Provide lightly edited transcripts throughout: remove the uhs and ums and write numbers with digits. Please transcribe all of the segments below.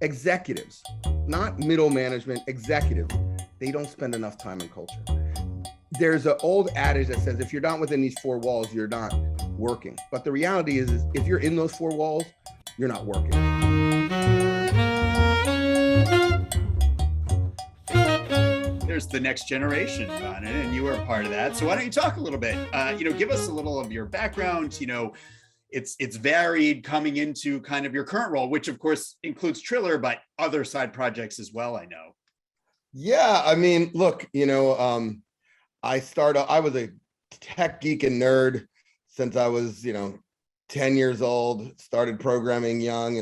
executives, not middle management, executives, they don't spend enough time in culture. There's an old adage that says if you're not within these four walls, you're not working. But the reality is if you're in those four walls, you're not working. There's the next generation, Bonin, and you were a part of that. So why don't you talk a little bit? Give us a little of your background. It's varied coming into kind of your current role, which of course includes Triller, but other side projects as well, I know. Yeah, I mean, look, I was a tech geek and nerd since I was, 10 years old, started programming young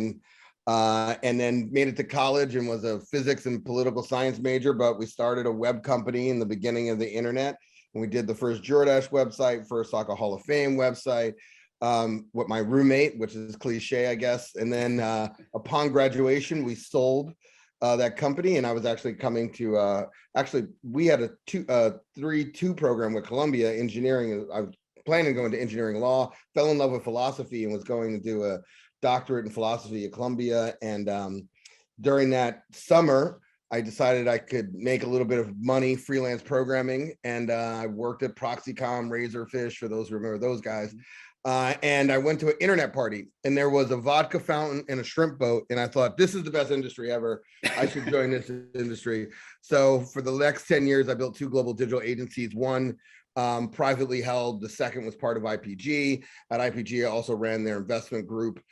and then made it to college and was a physics and political science major, but we started a web company in the beginning of the internet. And we did the first Jordache website, first Soccer Hall of Fame website, with my roommate, which is cliche, I guess. And then upon graduation, we sold that company, and I was actually coming to we had a 3-2 program with Columbia engineering. I was planning to go into engineering law, fell in love with philosophy, and was going to do a doctorate in philosophy at Columbia. And during that summer, I decided I could make a little bit of money freelance programming, and I worked at Proxycom, Razorfish, for those who remember those guys. And I went to an internet party, and there was a vodka fountain and a shrimp boat. And I thought, this is the best industry ever. I should join this industry. So for the next 10 years, I built 2 global digital agencies. One privately held. The second was part of IPG. At IPG, I also ran their investment group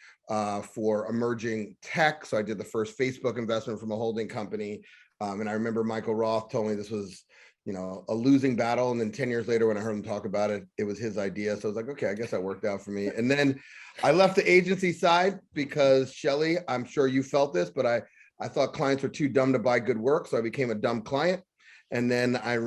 for emerging tech. So I did the first Facebook investment from a holding company. And I remember Michael Roth told me this was a losing battle. And then 10 years later, when I heard him talk about it, it was his idea. So I was like, okay, I guess that worked out for me. And then I left the agency side because, Shelly, I'm sure you felt this, but I thought clients were too dumb to buy good work. So I became a dumb client. And then I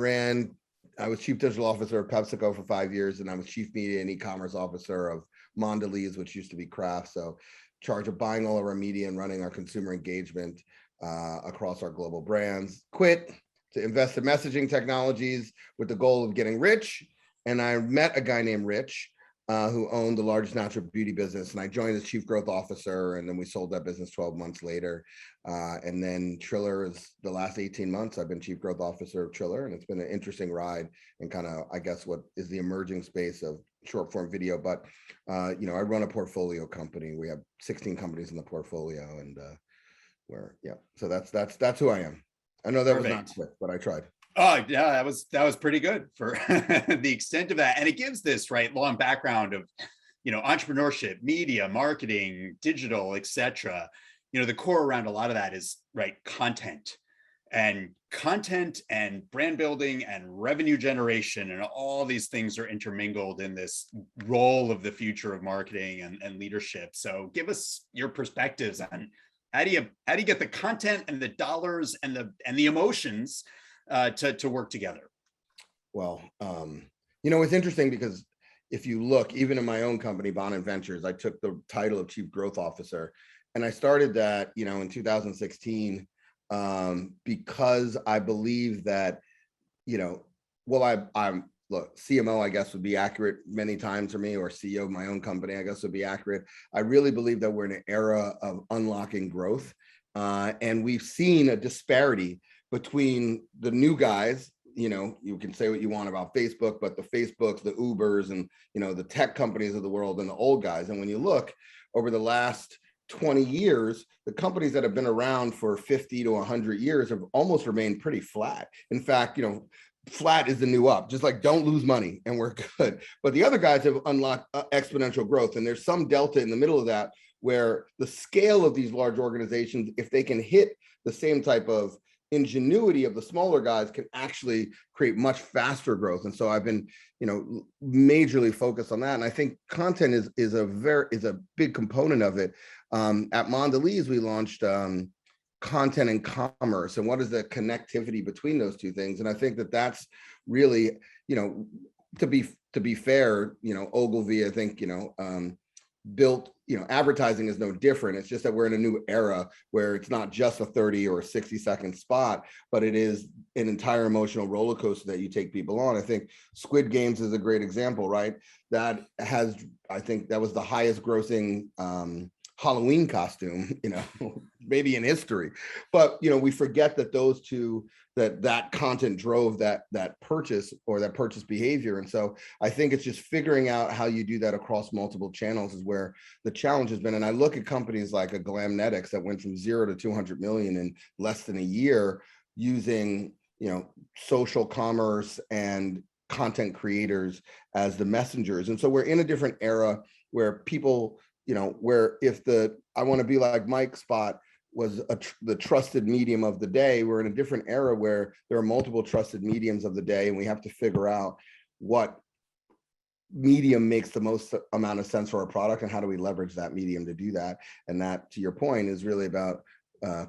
was chief digital officer of PepsiCo for 5 years. And I was chief media and e-commerce officer of Mondelez, which used to be Kraft. So charge of buying all of our media and running our consumer engagement across our global brands. Quit to invest in messaging technologies with the goal of getting rich. And I met a guy named Rich who owned the largest natural beauty business. And I joined as chief growth officer. And then we sold that business 12 months later. And then Triller is the last 18 months. I've been chief growth officer of Triller. And it's been an interesting ride and kind of, I guess, what is the emerging space of short form video. But, I run a portfolio company. We have 16 companies in the portfolio. And so that's who I am. I know that Perfect. Was not quick, but I tried. Oh yeah, that was pretty good for the extent of that. And it gives this long background of, entrepreneurship, media, marketing, digital, etc. The core around a lot of that is content and brand building and revenue generation. And all these things are intermingled in this role of the future of marketing and leadership. So give us your perspectives on how do you get the content and the dollars and the emotions to work together? Well, it's interesting because if you look, even in my own company, Bonin Ventures, I took the title of chief growth officer, and I started that, in 2016 because I believe that, look, CMO, I guess, would be accurate many times for me, or CEO of my own company, I guess, would be accurate. I really believe that we're in an era of unlocking growth. And we've seen a disparity between the new guys. You can say what you want about Facebook, but the Facebooks, the Ubers, and, the tech companies of the world, and the old guys. And when you look over the last 20 years, the companies that have been around for 50 to 100 years have almost remained pretty flat. In fact, flat is the new up, just like don't lose money and we're good. But the other guys have unlocked exponential growth. And there's some delta in the middle of that where the scale of these large organizations, if they can hit the same type of ingenuity of the smaller guys, can actually create much faster growth. And so I've been, majorly focused on that. And I think content is a big component of it. At Mondelez, we launched content and commerce, and what is the connectivity between those two things. And I think that that's really, to be fair, Ogilvy, I think, built, advertising is no different. It's just that we're in a new era where it's not just a 30 or a 60-second spot, but it is an entire emotional roller coaster that you take people on. I think Squid Games is a great example, right? I think that was the highest grossing Halloween costume, maybe in history. But, we forget that those two, that content drove that purchase or that purchase behavior. And so I think it's just figuring out how you do that across multiple channels is where the challenge has been. And I look at companies like a Glamnetics that went from 0 to 200 million in less than a year using, social commerce and content creators as the messengers. And so we're in a different era where people, where if the I want to be like Mike spot was the trusted medium of the day, we're in a different era where there are multiple trusted mediums of the day, and we have to figure out what medium makes the most amount of sense for our product and how do we leverage that medium to do that. And that, to your point, is really about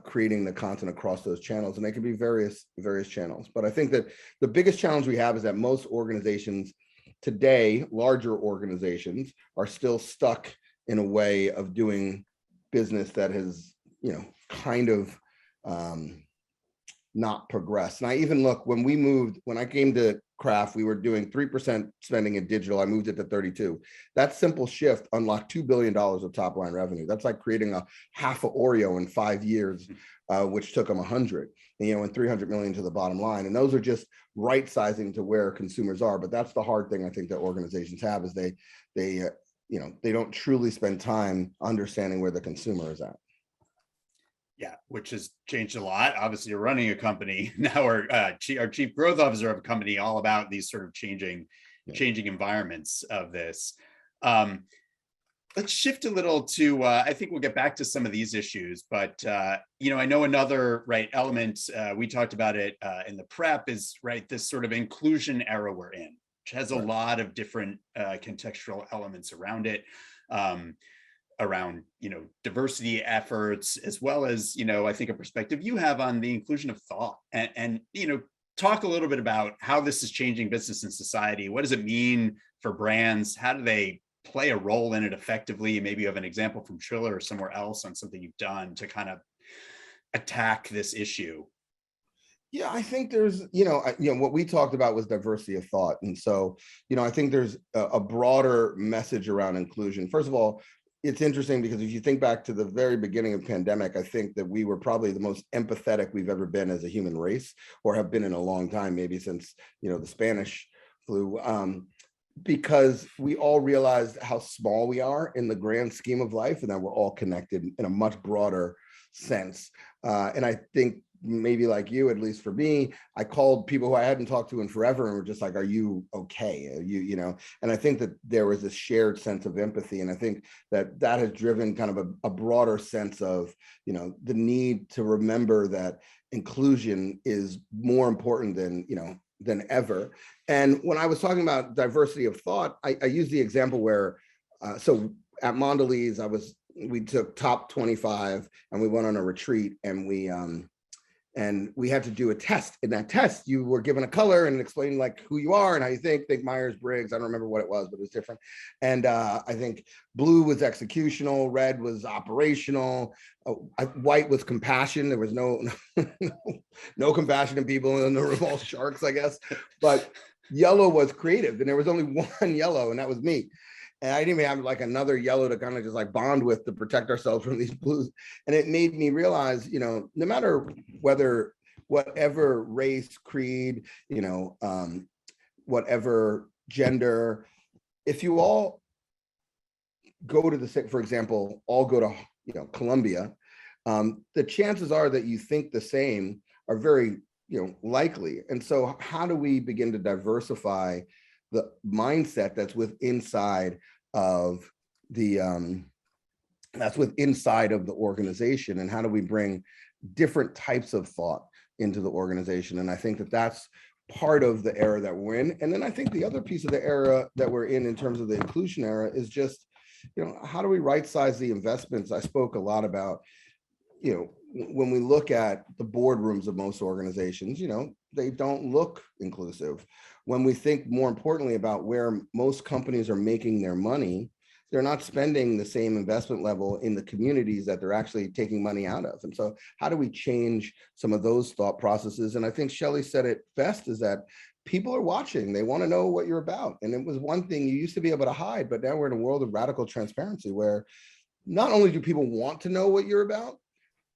creating the content across those channels, and they can be various channels. But I think that the biggest challenge we have is that most organizations today, larger organizations, are still stuck in a way of doing business that has, kind of not progressed. And I even look, when I came to Craft, we were doing 3% spending in digital. I moved it to 32. That simple shift unlocked $2 billion of top line revenue. That's like creating a half of Oreo in 5 years, which took them 100, and 300 million to the bottom line. And those are just right sizing to where consumers are. But that's the hard thing I think that organizations have is they don't truly spend time understanding where the consumer is at. Yeah, which has changed a lot. Obviously, you're running a company now, or our chief growth officer of a company, all about these sort of changing environments of this. Let's shift a little to, I think we'll get back to some of these issues, but I know another element, we talked about it in the prep, is this sort of inclusion era we're in, which has a lot of different contextual elements around it. Around diversity efforts, as well as I think a perspective you have on the inclusion of thought, and talk a little bit about how this is changing business and society. What does it mean for brands? How do they play a role in it effectively? Maybe you have an example from Triller or somewhere else on something you've done to kind of attack this issue. Yeah, I think there's, what we talked about was diversity of thought. And so, I think there's a broader message around inclusion. First of all, it's interesting because if you think back to the very beginning of pandemic, I think that we were probably the most empathetic we've ever been as a human race, or have been in a long time, maybe since, the Spanish flu, because we all realized how small we are in the grand scheme of life, and that we're all connected in a much broader sense. And I think maybe like you, at least for me, I called people who I hadn't talked to in forever and were just like, are you okay? And I think that there was a shared sense of empathy. And I think that has driven kind of a broader sense of, the need to remember that inclusion is more important than ever. And when I was talking about diversity of thought, I used the example where, so at Mondelez, we took top 25 and we went on a retreat, and we had to do a test. In that test, you were given a color and explained like who you are and how you think Myers-Briggs. I don't remember what it was, but it was different. And I think blue was executional, red was operational, white was compassion. There was no compassion in people, and there were all sharks, I guess. But yellow was creative, and there was only one yellow, and that was me. And I didn't even have like another yellow to kind of just like bond with to protect ourselves from these blues. And it made me realize, no matter whatever race, creed, whatever gender, if you all go to for example, all go to, Columbia, the chances are that you think the same are very, likely. And so how do we begin to diversify the mindset that's inside of the organization, and how do we bring different types of thought into the organization? And I think that that's part of the era that we're in. And then I think the other piece of the era that we're in terms of the inclusion era is just, how do we right size the investments? I spoke a lot about, when we look at the boardrooms of most organizations, they don't look inclusive. When we think more importantly about where most companies are making their money, they're not spending the same investment level in the communities that they're actually taking money out of. And so how do we change some of those thought processes? And I think Shelley said it best, is that people are watching. They want to know what you're about. And it was one thing you used to be able to hide, but now we're in a world of radical transparency where not only do people want to know what you're about,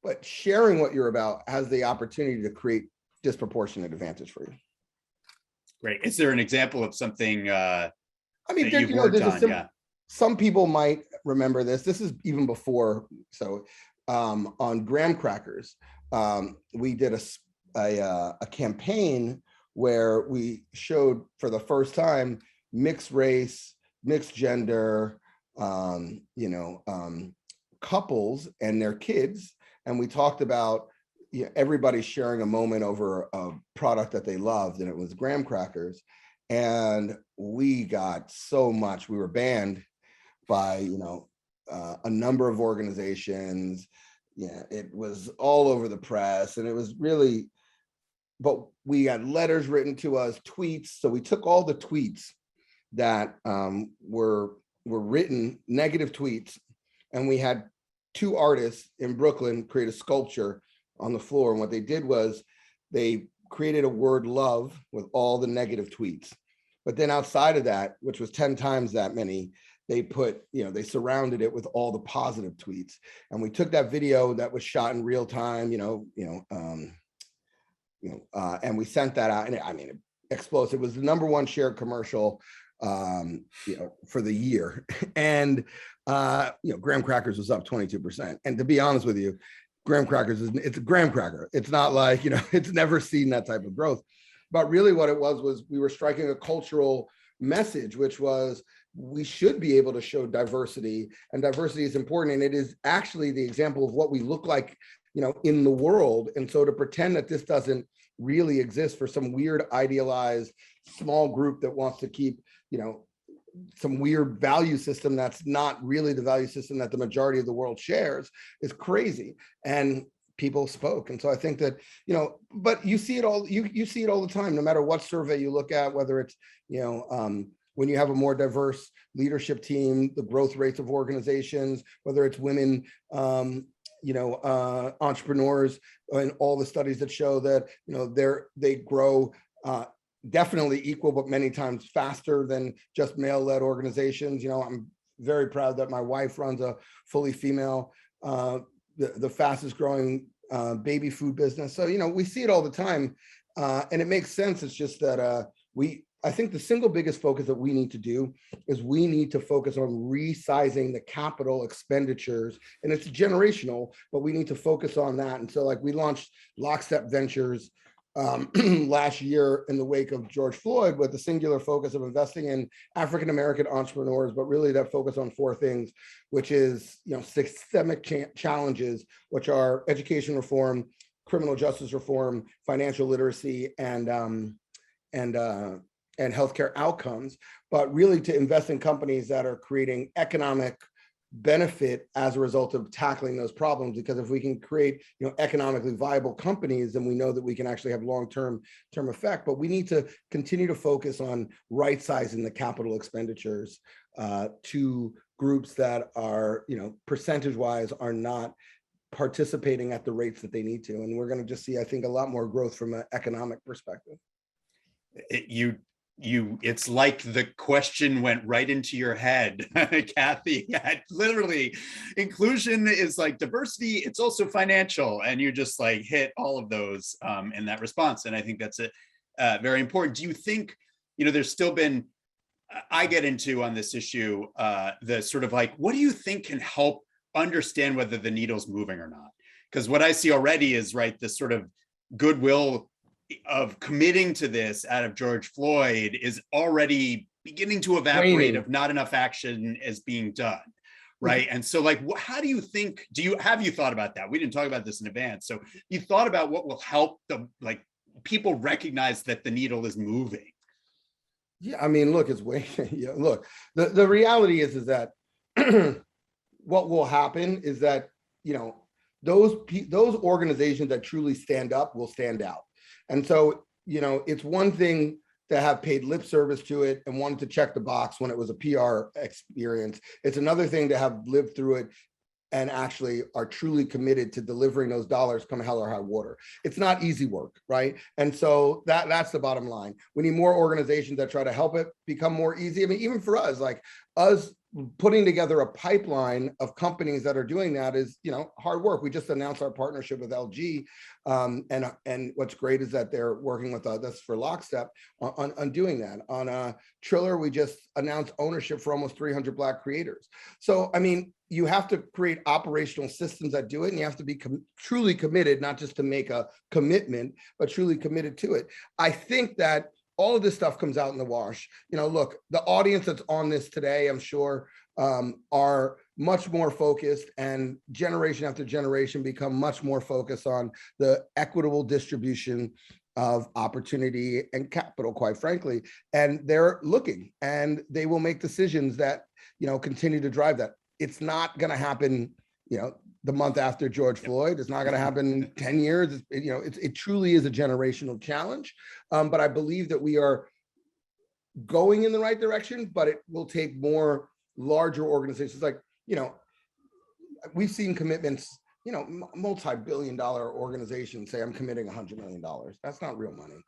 but sharing what you're about has the opportunity to create disproportionate advantage for you. Great. Is there an example of something I mean, that you've worked on? Yeah. Some people might remember this. This is even before. So on graham crackers, we did a campaign where we showed for the first time mixed race, mixed gender, couples and their kids. And we talked about everybody sharing a moment over a product that they loved, and it was graham crackers. And we got so much, we were banned by, a number of organizations. Yeah, it was all over the press, and it was really, but we had letters written to us, tweets. So we took all the tweets that were written, negative tweets, and we had 2 artists in Brooklyn create a sculpture on the floor. And what they did was they created a word love with all the negative tweets. But then outside of that, which was 10 times that many, they put, they surrounded it with all the positive tweets. And we took that video that was shot in real time, and we sent that out. And it explosive. It was the #1 shared commercial, for the year. And, graham crackers was up 22%. And to be honest with you, graham crackers it's a graham cracker. It's not like, it's never seen that type of growth. But really what it was we were striking a cultural message, which was we should be able to show diversity, and diversity is important. And it is actually the example of what we look like, in the world. And so to pretend that this doesn't really exist for some weird idealized small group that wants to keep, some weird value system that's not really the value system that the majority of the world shares is crazy. And people spoke. And so I think that, but you see it all, you see it all the time, no matter what survey you look at, whether it's, when you have a more diverse leadership team, the growth rates of organizations, whether it's women, entrepreneurs, and all the studies that show that, they grow definitely equal, but many times faster than just male-led organizations. I'm very proud that my wife runs a fully female, the fastest growing baby food business. So, we see it all the time, and it makes sense. It's just that I think the single biggest focus that we need to do is we need to focus on resizing the capital expenditures, and it's generational, but we need to focus on that. And so we launched Lockstep Ventures last year in the wake of George Floyd, with the singular focus of investing in African-American entrepreneurs, but really that focus on 4 things, which is, systemic challenges, which are education reform, criminal justice reform, financial literacy, and healthcare outcomes, but really to invest in companies that are creating economic benefit as a result of tackling those problems. Because if we can create, economically viable companies, then we know that we can actually have long-term effect. But we need to continue to focus on right-sizing the capital expenditures to groups that are, percentage-wise are not participating at the rates that they need to. And we're going to just see, I think, a lot more growth from an economic perspective. It's like the question went right into your head, Kathy. Literally, inclusion is like diversity, it's also financial, and you just hit all of those in that response. And I think that's very important. Do you think, there's still been, I get into on this issue, the sort of what do you think can help understand whether the needle's moving or not? Because what I see already is this sort of goodwill of committing to this out of George Floyd is already beginning to evaporate, of not enough action is being done, right? And so how do you think, have you thought about that? We didn't talk about this in advance. So you thought about what will help the people recognize that the needle is moving? Yeah, I mean, look, it's way, look, the reality is that what will happen is that, those organizations that truly stand up will stand out. And so, it's one thing to have paid lip service to it and wanted to check the box when it was a PR experience. It's another thing to have lived through it and actually are truly committed to delivering those dollars come hell or high water. It's not easy work, right? And so that's the bottom line. We need more organizations that try to help it become more easy. I mean, even for us, us putting together a pipeline of companies that are doing that is, hard work. We just announced our partnership with LG, and what's great is that they're working with us for lockstep on doing that. On Triller, we just announced ownership for almost 300 Black creators. So, I mean, you have to create operational systems that do it, and you have to be truly committed, not just to make a commitment, but truly committed to it. I think that all of this stuff comes out in the wash. Look, the audience that's on this today, I'm sure, are much more focused, and generation after generation become much more focused on the equitable distribution of opportunity and capital, quite frankly. And they're looking, and they will make decisions that, continue to drive that. It's not going to happen, the month after George Floyd. It's not going to happen in 10 years. It truly is a generational challenge. But I believe that we are going in the right direction, but it will take more larger organizations. Like, we've seen commitments, multi-billion-dollar organizations say, I'm committing $100 million. That's not real money,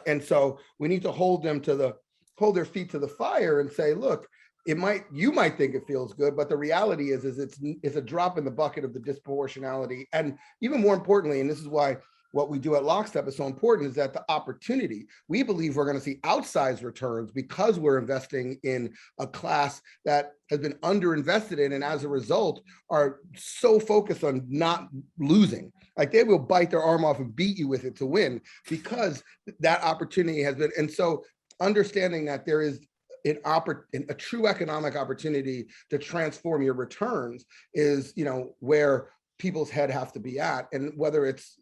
and so we need to hold their feet to the fire and say, look, you might think it feels good, but the reality is it's a drop in the bucket of the disproportionality. And even more importantly, and this is why what we do at Lockstep is so important, is that the opportunity, we believe we're going to see outsized returns because we're investing in a class that has been underinvested in, and as a result are so focused on not losing. Like, they will bite their arm off and beat you with it to win, because that opportunity has been. And so understanding that there is a true economic opportunity to transform your returns is, where people's head have to be at, and whether it's,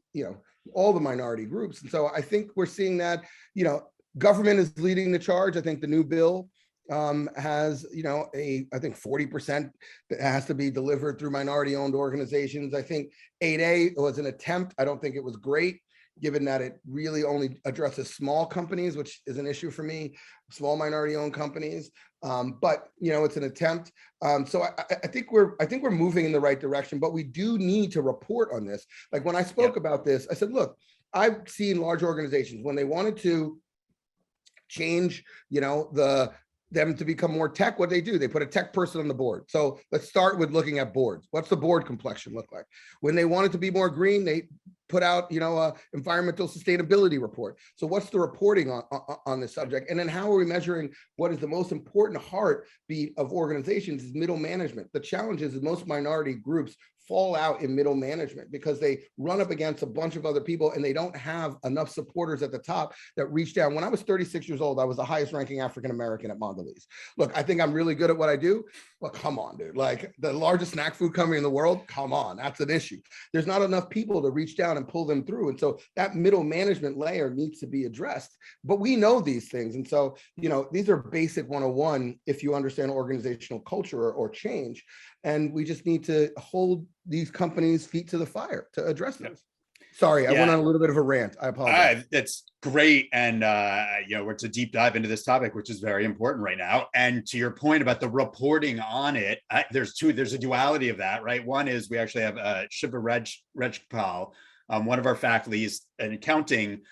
all the minority groups. And so I think we're seeing that, government is leading the charge. I think the new bill has, I think 40% that has to be delivered through minority-owned organizations. I think 8A was an attempt. I don't think it was great, given that it really only addresses small companies, which is an issue for me, small minority-owned companies. But it's an attempt. So I think we're moving in the right direction, but we do need to report on this. Like, when I spoke about this, I said, look, I've seen large organizations, when they wanted to change, them to become more tech, what they do, they put a tech person on the board. So let's start with looking at boards. What's the board complexion look like? When they wanted to be more green, they put out, a environmental sustainability report. So what's the reporting on this subject? And then how are we measuring what is the most important heartbeat of organizations is middle management. The challenge is that most minority groups fall out in middle management because they run up against a bunch of other people, and they don't have enough supporters at the top that reach down. When I was 36 years old, I was the highest ranking African-American at Mondelez. Look, I think I'm really good at what I do, but come on, dude, like, the largest snack food company in the world, come on, that's an issue. There's not enough people to reach down and pull them through. And so that middle management layer needs to be addressed, but we know these things. And so, these are basic 101 if you understand organizational culture or change. And we just need to hold these companies' feet to the fire to address this. Sorry, I went on a little bit of a rant. I apologize. That's great. And, it's a deep dive into this topic, which is very important right now. And to your point about the reporting on it, there's a duality of that, right? One is we actually have Shiva Rajpal, one of our faculties in accounting.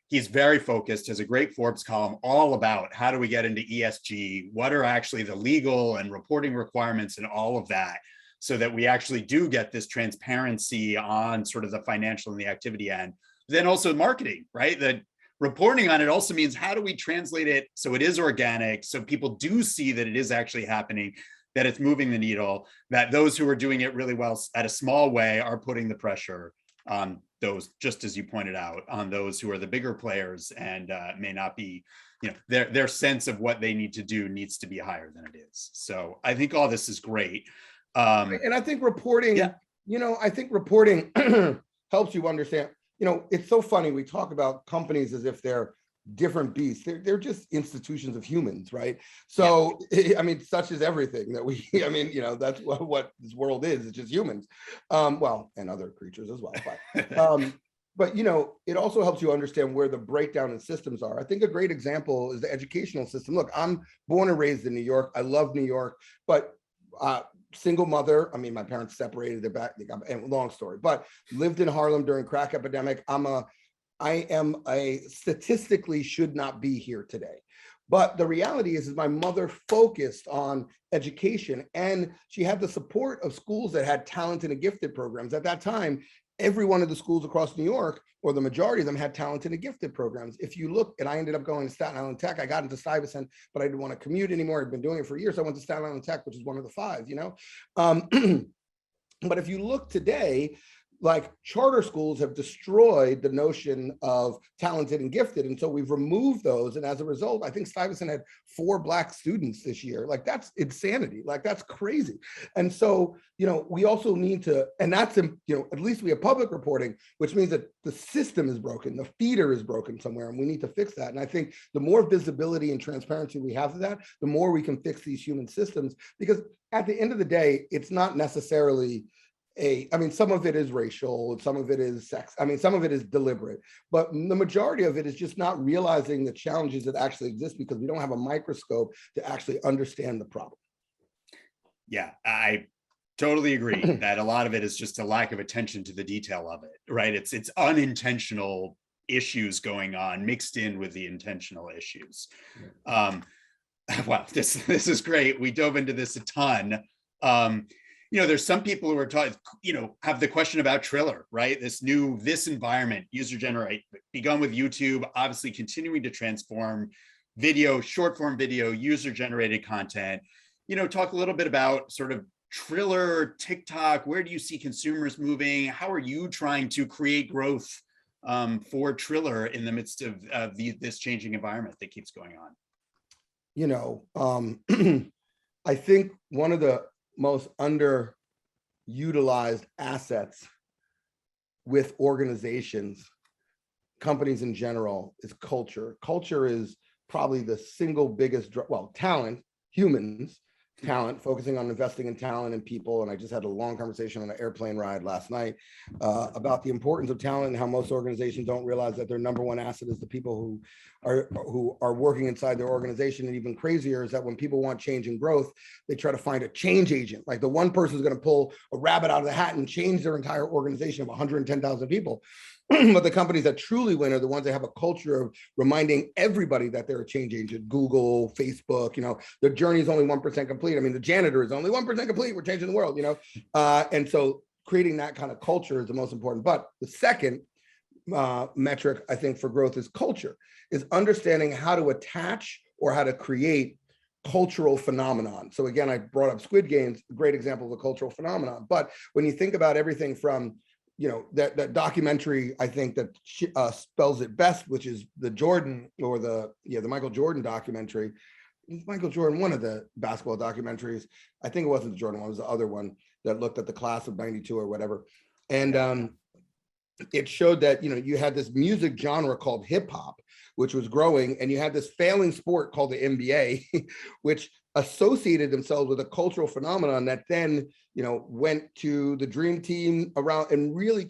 He's very focused, has a great Forbes column all about how do we get into ESG, what are actually the legal and reporting requirements and all of that, so that we actually do get this transparency on sort of the financial and the activity end. Then also marketing, right? The reporting on it also means, how do we translate it so it is organic, so people do see that it is actually happening, that it's moving the needle, that those who are doing it really well at a small way are putting the pressure on those, just as you pointed out, on those who are the bigger players and may not be, their sense of what they need to do needs to be higher than it is. So I think all this is great. And I think reporting, I think reporting helps you understand, it's so funny. We talk about companies as if they're different beasts. They're just institutions of humans, right? So, I mean, such is everything that that's what this world is. It's just humans. Well, and other creatures as well. But it also helps you understand where the breakdown in systems are. I think a great example is the educational system. Look, I'm born and raised in New York. I love New York, but single mother. I mean, my parents separated, they're back, and long story, but lived in Harlem during crack epidemic. I am a statistically should not be here today, But the reality is my mother focused on education, and she had the support of schools that had talented and gifted programs. At that time, every one of the schools across New York, or the majority of them, had talented and gifted programs. If you look, and I ended up going to Staten Island Tech. I got into Stuyvesant, but I didn't want to commute anymore. I'd been doing it for years. So I went to Staten Island Tech, which is one of the five, you know. But if you look today, like charter schools have destroyed the notion of talented and gifted. And so we've removed those. And as a result, I think Stuyvesant had 4 Black students this year. Like, that's insanity. Like, that's crazy. And so, you know, we also need to, and that's, you know, at least we have public reporting, which means that the system is broken, the feeder is broken somewhere, and we need to fix that. And I think the more visibility and transparency we have to that, the more we can fix these human systems, because at the end of the day, it's not necessarily I mean, some of it is racial, some of it is sex. I mean, some of it is deliberate, but the majority of it is just not realizing the challenges that actually exist because we don't have a microscope to actually understand the problem. Yeah, I totally agree that a lot of it is just a lack of attention to the detail of it, right? It's unintentional issues going on mixed in with the intentional issues. Wow, this is great. We dove into this a ton. You know, there's some people who are taught, you know, have the question about Triller, right? This environment, user generate, begun with YouTube, obviously continuing to transform video, short form video, user generated content. You know, talk a little bit about sort of Triller, TikTok. Where do you see consumers moving? How are you trying to create growth for Triller in the midst of this changing environment that keeps going on? You know, I think one of the most underutilized assets with organizations, companies in general, is culture. Culture is probably the single biggest, well, talent, humans, talent, focusing on investing in talent and people. And I just had a long conversation on an airplane ride last night about the importance of talent and how most organizations don't realize that their number one asset is the people who are working inside their organization. And even crazier is that when people want change and growth, they try to find a change agent. Like, the one person is going to pull a rabbit out of the hat and change their entire organization of 110,000 people. But the companies that truly win are the ones that have a culture of reminding everybody that they're a change agent. Google, Facebook, you know, their journey is only 1% complete. I mean, the janitor is only 1% complete. We're changing the world, you know? And so creating that kind of culture is the most important. But the second metric, I think, for growth is culture, is understanding how to attach or how to create cultural phenomenon. So again, I brought up Squid Games, a great example of a cultural phenomenon. But when you think about everything from, you know, that documentary, I think that spells it best, which is the Jordan, or the Michael Jordan documentary. Michael Jordan, one of the basketball documentaries. I think it wasn't the Jordan one, it was the other one that looked at the class of 92 or whatever. And it showed that, you know, you had this music genre called hip hop, which was growing, and you had this failing sport called the NBA, which associated themselves with a cultural phenomenon that then, you know, went to the dream team around and really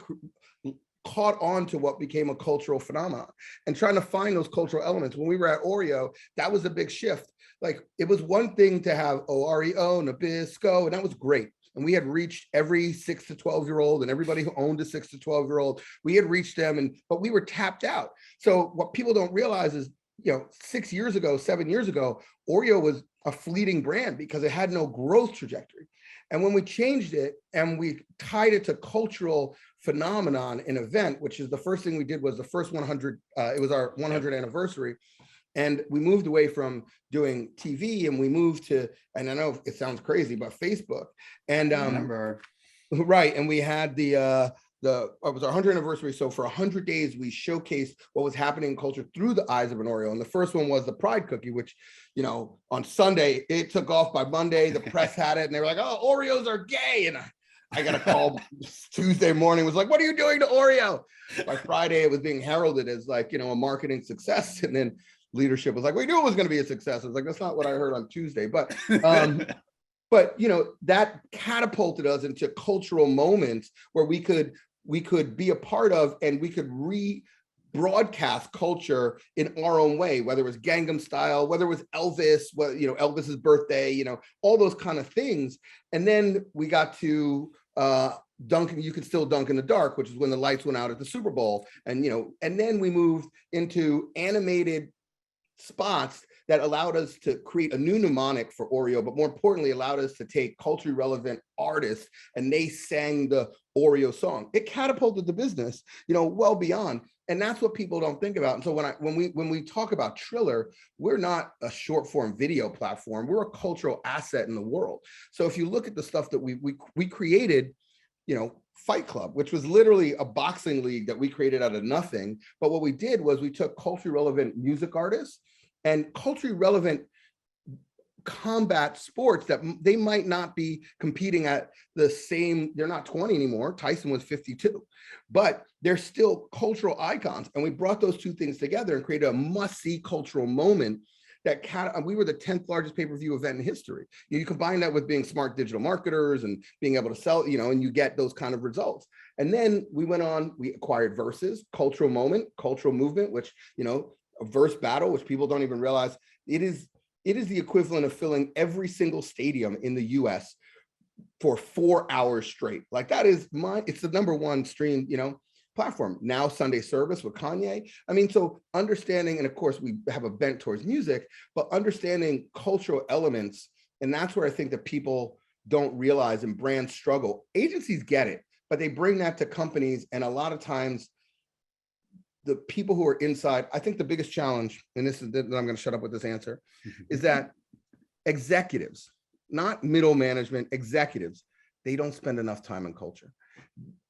caught on to what became a cultural phenomenon, and trying to find those cultural elements. When we were at Oreo, that was a big shift. Like, it was one thing to have Oreo, Nabisco, and that was great. And we had reached every 6 to 12-year-old and everybody who owned a 6 to 12-year-old. We had reached them, but we were tapped out. So what people don't realize is, you know, 6 years ago, 7 years ago, Oreo was a fleeting brand because it had no growth trajectory. And when we changed it and we tied it to cultural phenomenon, an event, which is the first thing we did, was the first 100, it was our 100th anniversary. And we moved away from doing TV and we moved to, and I know it sounds crazy, but Facebook. And right. And we had it was our 100th anniversary. So for 100 days, we showcased what was happening in culture through the eyes of an Oreo. And the first one was the Pride cookie, which, you know, on Sunday, it took off. By Monday, the press had it and they were like, oh, Oreos are gay. And I got a call Tuesday morning, was like, what are you doing to Oreo? By Friday, it was being heralded as, like, you know, a marketing success. And then leadership was like, we knew it was going to be a success. I was like, that's not what I heard on Tuesday. But but, you know, that catapulted us into cultural moments where we could be a part of, and we could broadcast culture in our own way, whether it was Gangnam Style, whether it was Elvis, you know, Elvis's birthday, you know, all those kind of things. And then we got to dunking, you could still dunk in the dark, which is when the lights went out at the Super Bowl. And, you know, and then we moved into animated spots that allowed us to create a new mnemonic for Oreo, but more importantly, allowed us to take culturally relevant artists and they sang the Oreo song. It catapulted the business, well beyond. And that's what people don't think about. And so when we talk about Triller, we're not a short form video platform. We're a cultural asset in the world. So if you look at the stuff that we created, Fight Club, which was literally a boxing league that we created out of nothing. But what we did was we took culturally relevant music artists and culturally relevant combat sports that they might not be competing at the same, they're not 20 anymore. Tyson was 52, but they're still cultural icons. And we brought those two things together and created a must-see cultural moment that we were the 10th largest pay-per-view event in history. You combine that with being smart digital marketers and being able to sell, and you get those kind of results. And then we went on, we acquired Versus, cultural moment, cultural movement, which, a verse battle, which people don't even realize. It is the equivalent of filling every single stadium in the US for 4 hours straight. Like that is it's the number one stream, platform. Now Sunday service with Kanye. I mean, so understanding, and of course we have a bent towards music, but understanding cultural elements. And that's where I think that people don't realize and brands struggle. Agencies get it, but they bring that to companies. And a lot of times the people who are inside, I think the biggest challenge, and this is that I'm going to shut up with this answer, is that executives, not middle management, executives, they don't spend enough time in culture.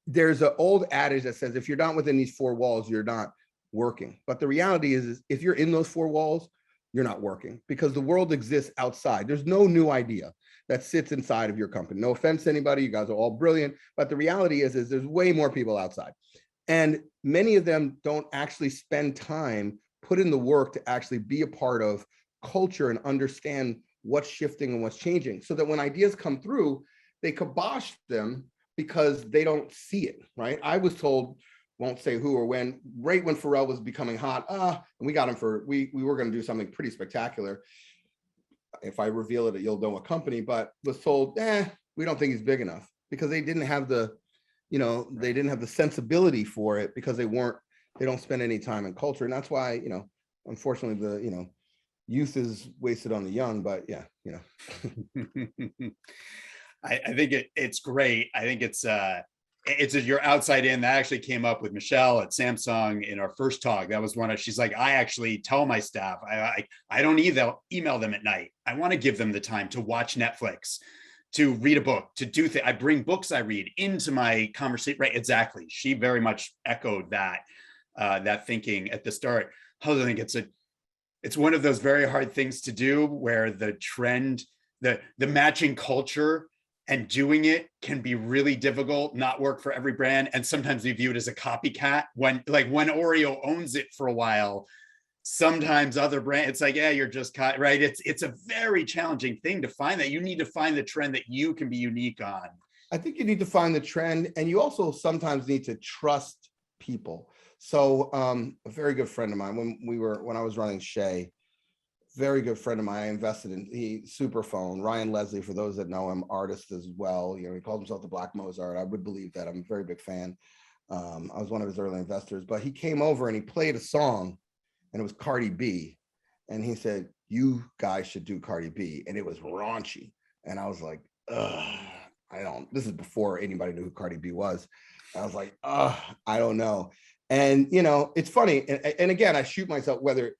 There's an old adage that says, if you're not within these four walls, you're not working. But the reality is if you're in those four walls, you're not working because the world exists outside. There's no new idea that sits inside of your company. No offense to anybody, you guys are all brilliant, but the reality is there's way more people outside. And many of them don't actually spend time, put in the work to actually be a part of culture and understand what's shifting and what's changing, so that when ideas come through, they kibosh them because they don't see it, right? I was told, won't say who or when, right when Pharrell was becoming hot, and we got him we were going to do something pretty spectacular. If I reveal it, you'll know what company, but was told, we don't think he's big enough because they didn't have the they didn't have the sensibility for it because they don't spend any time in culture. And that's why, unfortunately, the, youth is wasted on the young, but yeah. I think it's great. I think it's your outside in. That actually came up with Michelle at Samsung in our first talk. That was she's like, I actually tell my staff, I don't email them at night. I want to give them the time to watch Netflix, to read a book, to do things. I bring books I read into my conversation. Right, exactly. She very much echoed that thinking at the start. I think it's one of those very hard things to do where the trend, the matching culture and doing it can be really difficult, not work for every brand. And sometimes we view it as a copycat when Oreo owns it for a while. Sometimes other brands, it's like, you're just right. It's a very challenging thing to find that. You need to find the trend that you can be unique on. I think you need to find the trend, and you also sometimes need to trust people. So a very good friend of mine, when I was running Shea, very good friend of mine, I invested in Superphone, Ryan Leslie, for those that know him, artist as well. He called himself the Black Mozart. I would believe that. I'm a very big fan. I was one of his early investors, but he came over and he played a song, and it was Cardi B. And he said, you guys should do Cardi B. And it was raunchy. And I was like, this is before anybody knew who Cardi B was. I was like, I don't know. And, it's funny. And again, I shoot myself, whether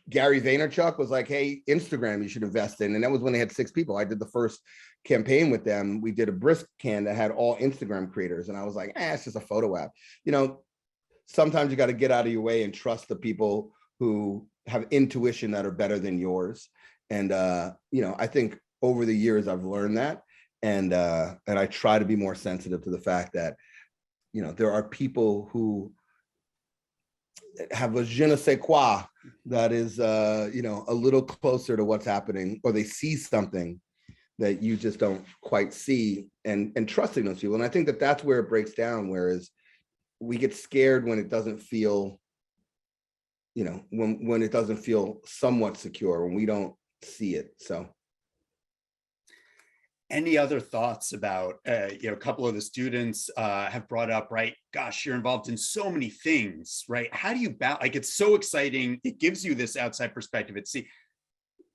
Gary Vaynerchuk was like, hey, Instagram, you should invest in. And that was when they had 6 people. I did the first campaign with them. We did a brisk can that had all Instagram creators. And I was like, it's just a photo app. Sometimes you got to get out of your way and trust the people who have intuition that are better than yours. And, I think over the years I've learned that. And I try to be more sensitive to the fact that, there are people who have a je ne sais quoi that is, a little closer to what's happening, or they see something that you just don't quite see, and trusting those people. And I think that that's where it breaks down. Whereas we get scared when it doesn't feel, when it doesn't feel somewhat secure, when we don't see it. So. Any other thoughts about, a couple of the students have brought up, right? Gosh, you're involved in so many things, right? How do you balance? Like, it's so exciting. It gives you this outside perspective. It's the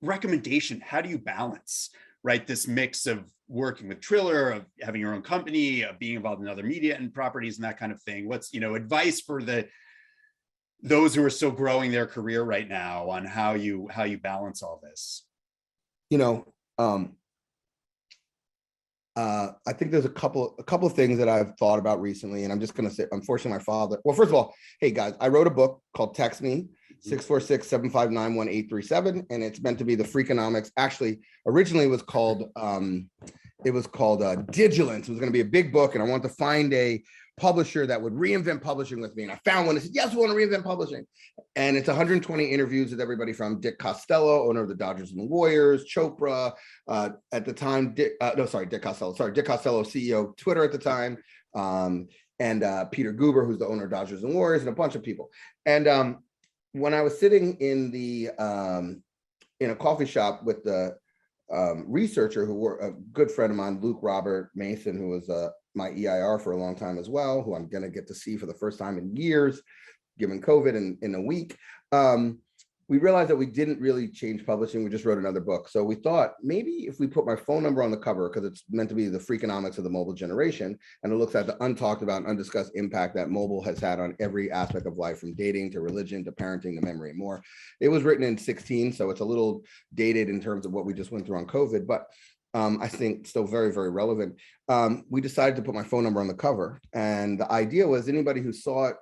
recommendation. How do you balance, right? This mix of working with Triller, of having your own company, of being involved in other media and properties and that kind of thing. What's, advice for those who are still growing their career right now on how you balance all this? You know, I think there's a couple of things that I've thought about recently, and I'm just going to say, unfortunately, my father. Well, first of all, hey guys, I wrote a book called Text Me 646-759-1837, and it's meant to be the Freakonomics. Actually, originally it was called Digilance. It was going to be a big book, and I wanted to find a publisher that would reinvent publishing with me. And I found one that said, yes, we want to reinvent publishing. And it's 120 interviews with everybody from Dick Costello, owner of the Dodgers and the Warriors, Chopra, at the time, Dick Costello, CEO of Twitter at the time, and Peter Guber, who's the owner of Dodgers and Warriors, and a bunch of people. And when I was sitting in a coffee shop with the researcher who were a good friend of mine, Luke Robert Mason, who was my EIR for a long time as well, who I'm going to get to see for the first time in years, given COVID in a week. We realized that we didn't really change publishing. We just wrote another book. So we thought maybe if we put my phone number on the cover, because it's meant to be the Freakonomics of the mobile generation, and it looks at the untalked about and undiscussed impact that mobile has had on every aspect of life, from dating to religion to parenting to memory and more. It was written in 2016, so it's a little dated in terms of what we just went through on COVID, but I think still very, very relevant. We decided to put my phone number on the cover, and the idea was anybody who saw it,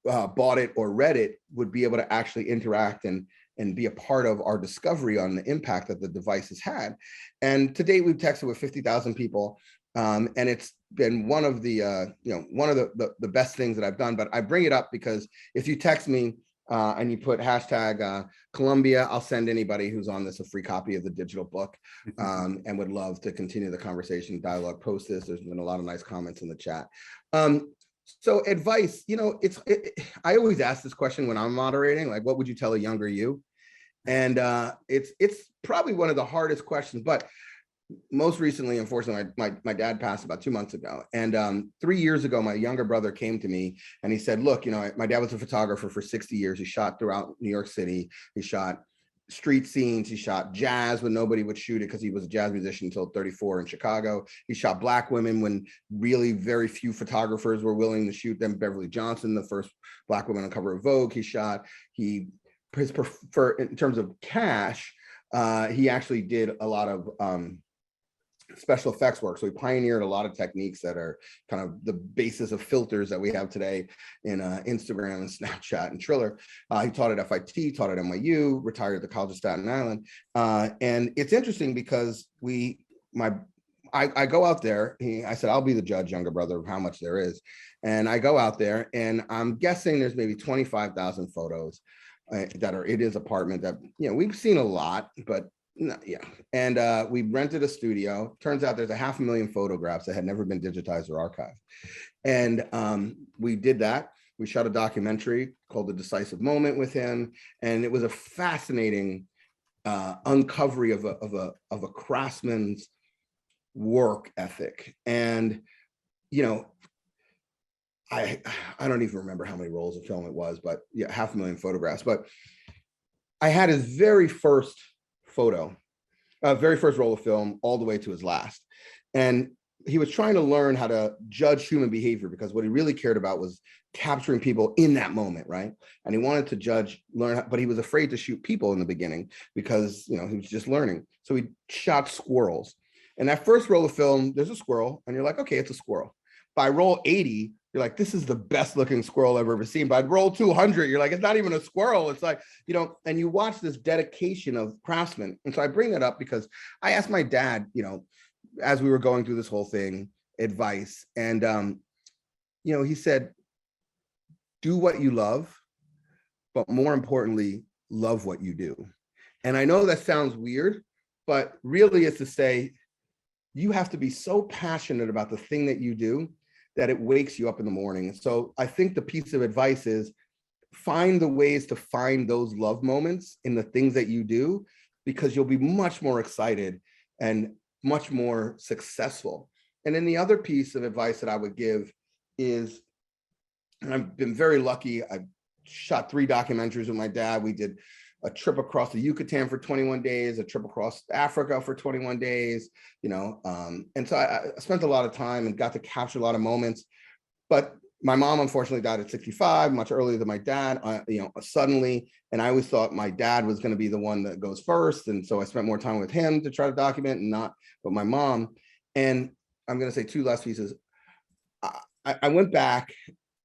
bought it or read it would be able to actually interact and be a part of our discovery on the impact that the device has had. And to date, we've texted with 50,000 people, and it's been one of the best things that I've done. But I bring it up because if you text me and you put hashtag Columbia, I'll send anybody who's on this a free copy of the digital book, and would love to continue the conversation, dialogue, post this. There's been a lot of nice comments in the chat. So advice, I always ask this question when I'm moderating, like, what would you tell a younger you? And it's probably one of the hardest questions, but most recently, unfortunately, my dad passed about 2 months ago. And 3 years ago, my younger brother came to me and he said, look, my dad was a photographer for 60 years. He shot throughout New York City. He shot street scenes. He shot jazz when nobody would shoot it because he was a jazz musician until 34 in Chicago. He shot Black women when really very few photographers were willing to shoot them. Beverly Johnson, the first Black woman on the cover of Vogue, he shot. In terms of cash, he actually did a lot of special effects work. So he pioneered a lot of techniques that are kind of the basis of filters that we have today in Instagram and Snapchat and Triller. He taught at FIT, taught at NYU, retired at the College of Staten Island. And it's interesting because I go out there, I said, I'll be the judge, younger brother, of how much there is. And I go out there and I'm guessing there's maybe 25,000 photos that are in his apartment that, we've seen a lot, but no, yeah. And we rented a studio. Turns out there's 500,000 photographs that had never been digitized or archived. And we did that. We shot a documentary called The Decisive Moment with him. And it was a fascinating uncovery of a craftsman's work ethic. And, I don't even remember how many rolls of film it was, but yeah, 500,000 photographs. But I had his very first photo, very first roll of film, all the way to his last. And he was trying to learn how to judge human behavior because what he really cared about was capturing people in that moment, right? And he wanted to learn, but he was afraid to shoot people in the beginning because, he was just learning. So he shot squirrels. And that first roll of film, there's a squirrel, and you're like, okay, it's a squirrel. By roll 80, you're like, this is the best looking squirrel I've ever seen. By roll 200, you're like, it's not even a squirrel. It's like, and you watch this dedication of craftsmen. And so I bring that up because I asked my dad, as we were going through this whole thing, advice. And, he said, do what you love, but more importantly, love what you do. And I know that sounds weird, but really it's to say, you have to be so passionate about the thing that you do that it wakes you up in the morning. So I think the piece of advice is find the ways to find those love moments in the things that you do, because you'll be much more excited and much more successful. And then the other piece of advice that I would give is, and I've been very lucky, I shot 3 documentaries with my dad. We did a trip across the Yucatan for 21 days, a trip across Africa for 21 days, and so I spent a lot of time and got to capture a lot of moments. But my mom unfortunately died at 65, much earlier than my dad, suddenly. And I always thought my dad was going to be the one that goes first. And so I spent more time with him to try to document, and not with my mom. And I'm going to say 2 last pieces. I went back,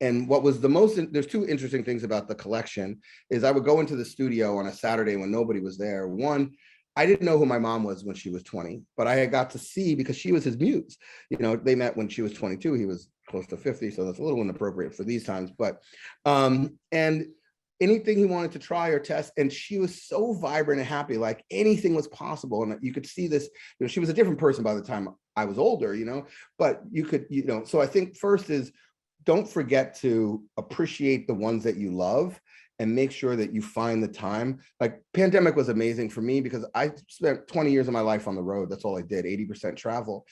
and what was the most, there's 2 interesting things about the collection is I would go into the studio on a Saturday when nobody was there. One, I didn't know who my mom was when she was 20, but I got to see, because she was his muse. They met when she was 22. He was close to 50, so that's a little inappropriate for these times. But and anything he wanted to try or test, and she was so vibrant and happy, like anything was possible. And you could see this. She was a different person by the time I was older. But you could, So I think first is, don't forget to appreciate the ones that you love, and make sure that you find the time. Like, pandemic was amazing for me because I spent 20 years of my life on the road. That's all I did, 80% travel.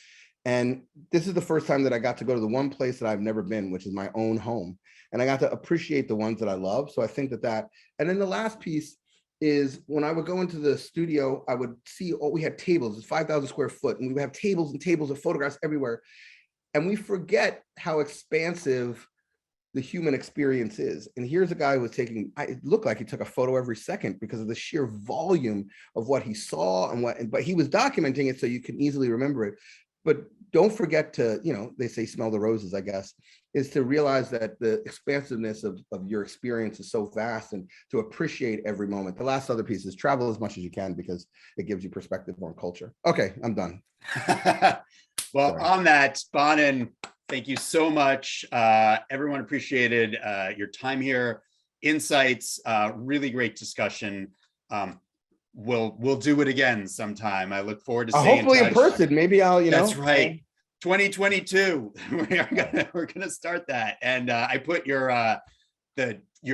And this is the first time that I got to go to the one place that I've never been, which is my own home. And I got to appreciate the ones that I love. So I think that, and then the last piece is, when I would go into the studio, I would see, we had tables, it's 5,000 square foot, and we would have tables and tables of photographs everywhere. And we forget how expansive the human experience is. And here's a guy who was taking, it looked like he took a photo every second because of the sheer volume of what he saw but he was documenting it so you can easily remember it. But don't forget to, they say smell the roses, I guess, is to realize that the expansiveness of your experience is so vast, and to appreciate every moment. The last other piece is travel as much as you can, because it gives you perspective on culture. Okay, I'm done. Well, Sorry. On that, Bonin, thank you so much. Everyone appreciated your time here, insights, really great discussion. We'll do it again sometime. I look forward to staying hopefully in in touch. person. Maybe I'll, That's right. 2022. We're gonna start that, and I put your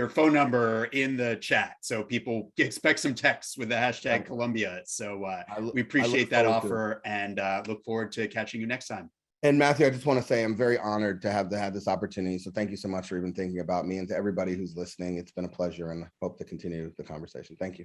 phone number in the chat, so people expect some texts with the hashtag Columbia. So we appreciate that offer, and look forward to catching you next time. And Matthew, I just want to say I'm very honored to have this opportunity. So thank you so much for even thinking about me, and to everybody who's listening. It's been a pleasure, and I hope to continue the conversation. Thank you.